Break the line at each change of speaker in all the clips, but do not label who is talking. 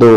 2۔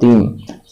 3۔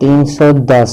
310،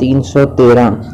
313،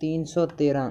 313۔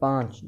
5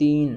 3،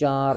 4،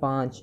5۔